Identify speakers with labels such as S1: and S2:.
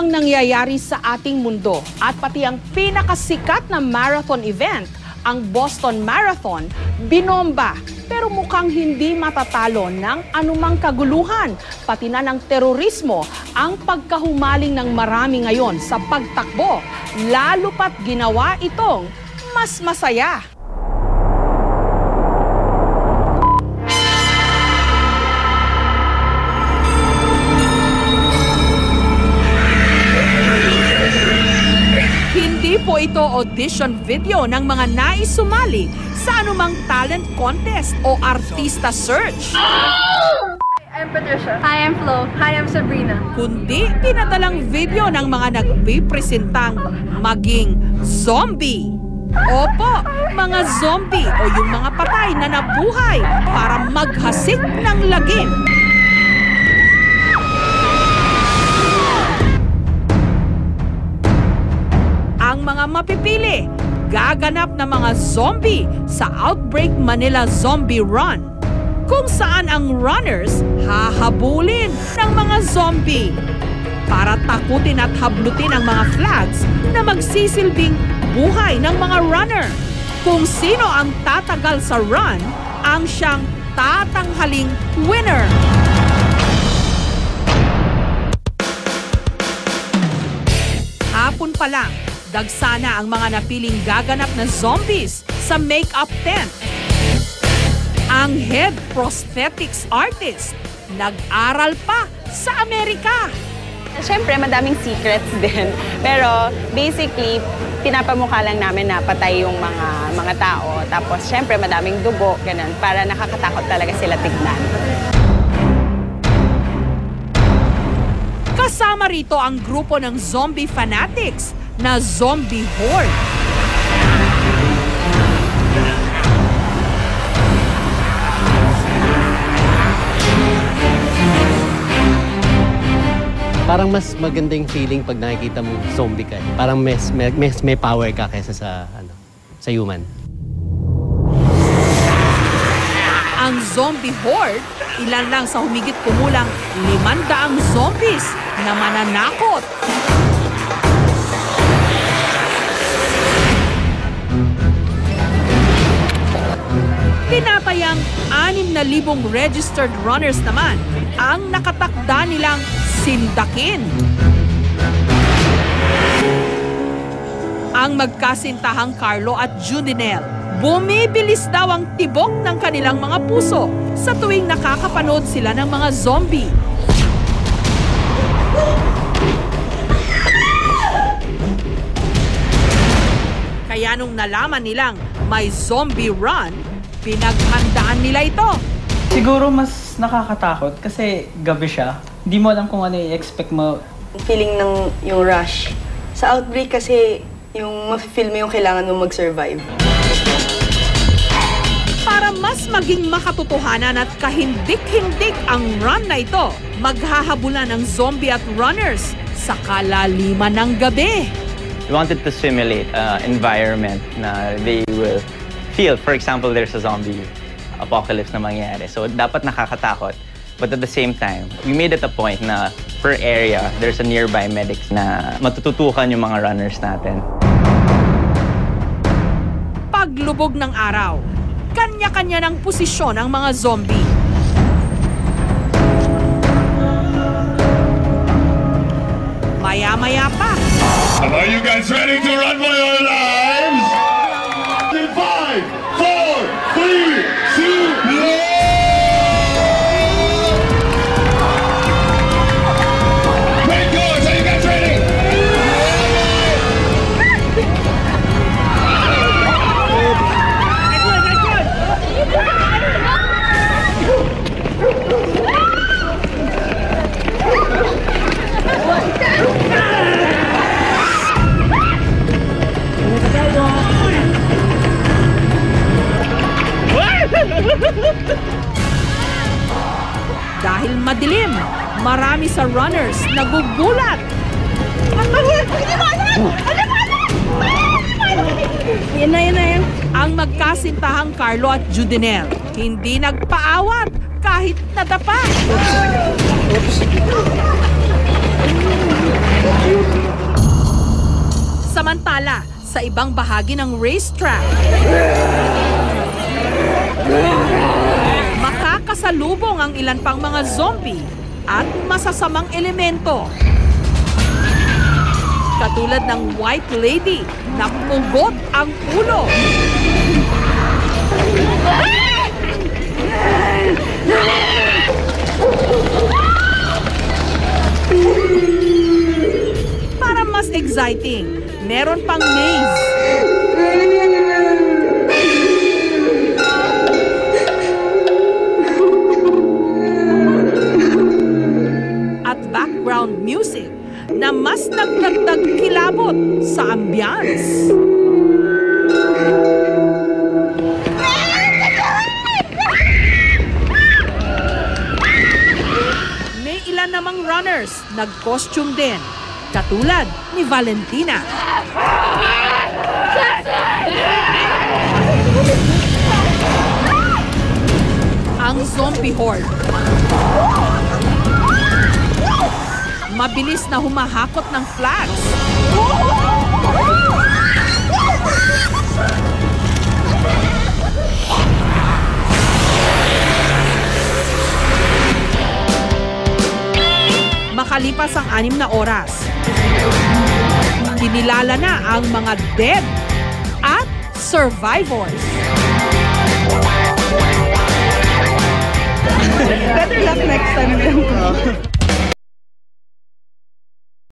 S1: bang nangyayari sa ating mundo at pati ang pinakasikat na marathon event, ang Boston Marathon, binomba pero mukhang hindi matatalo ng anumang kaguluhan, pati na ng terorismo ang pagkahumaling ng marami ngayon sa pagtakbo, lalo pat ginawa itong mas masaya. Hindi po ito audition video ng mga nais sumali sa anumang talent contest o artista search.
S2: I'm Patricia. Hi, I'm Flo. Hi, I'm Sabrina.
S1: Kundi pinadalang video ng mga nagpipresentang maging zombie. Opo, mga zombie o yung mga patay na nabuhay para maghasik ng lagim. Ang mga mapipili, gaganap na mga zombie sa Outbreak Manila Zombie Run, kung saan ang runners hahabulin ng mga zombie para takutin at hablutin ang mga flags na magsisilbing buhay ng mga runner. Kung sino ang tatagal sa run, ang siyang tatanghaling winner. Hapon pa lang, dagsana ang mga napiling gaganap na zombies sa make-up tent. Ang head prosthetics artist, nag-aral pa sa Amerika.
S3: Siyempre, madaming secrets din. Pero basically, pinapamukha lang namin na patay yung mga tao. Tapos siyempre, madaming dugo, ganun, para nakakatakot talaga sila tignan.
S1: Kasama rito ang grupo ng zombie fanatics na Zombie Horde.
S4: Parang mas magandang feeling pag nakikita mo zombie ka. Parang may power ka kaysa sa human.
S1: Ang Zombie Horde, ilan lang sa humigit kumulang 500 zombies na mananakot. Tinatayang 6,000 registered runners naman ang nakatakda nilang sindakin. Ang magkasintahang Carlo at Judinel, bumibilis daw ang tibok ng kanilang mga puso sa tuwing nakakapanood sila ng mga zombie. Kaya nung nalaman nilang may zombie run, pinaghandaan nila ito.
S5: Siguro mas nakakatakot kasi gabi siya. Hindi mo alam kung ano i-expect mo.
S6: Feeling ng yung rush. Sa Outbreak kasi yung ma-feel mo yung kailangan mo mag-survive.
S1: Para mas maging makatotohanan at kahindik-hindik ang run na ito, maghahabulan ang zombie at runners sa kalaliman ng gabi.
S7: We wanted to simulate environment na they will feel. For example, there's a zombie apocalypse na mangyayari. So dapat nakakatakot. But at the same time, we made it a point na per area, there's a nearby medics na matututukan yung mga runners natin.
S1: Paglubog ng araw, kanya-kanya ng posisyon ang mga zombie. Maya-maya pa.
S8: Are you guys ready to run for your lives? In 5, 4, 3, 2, 1!
S1: Dahil madilim, marami sa runners nagugulat.
S6: Yan.
S1: Ang magkasintahang Carlo at Judinel, hindi nagpaawat kahit nadapa.
S8: Oops.
S1: sa ibang bahagi ng racetrack. Makakasalubong ang ilan pang mga zombie at masasamang elemento. Katulad ng White Lady na pugot ang ulo. Para mas exciting, meron pang maze. At background music na mas nagdagdag kilabot sa ambiance. May ilan namang runners nag-costume din, katulad ni Valentina. Ang zombie horde. Mabilis na humahakot ng flags. Makalipas ang 6 na oras, kinilala na ang mga dead at survivors.
S6: Better luck next time.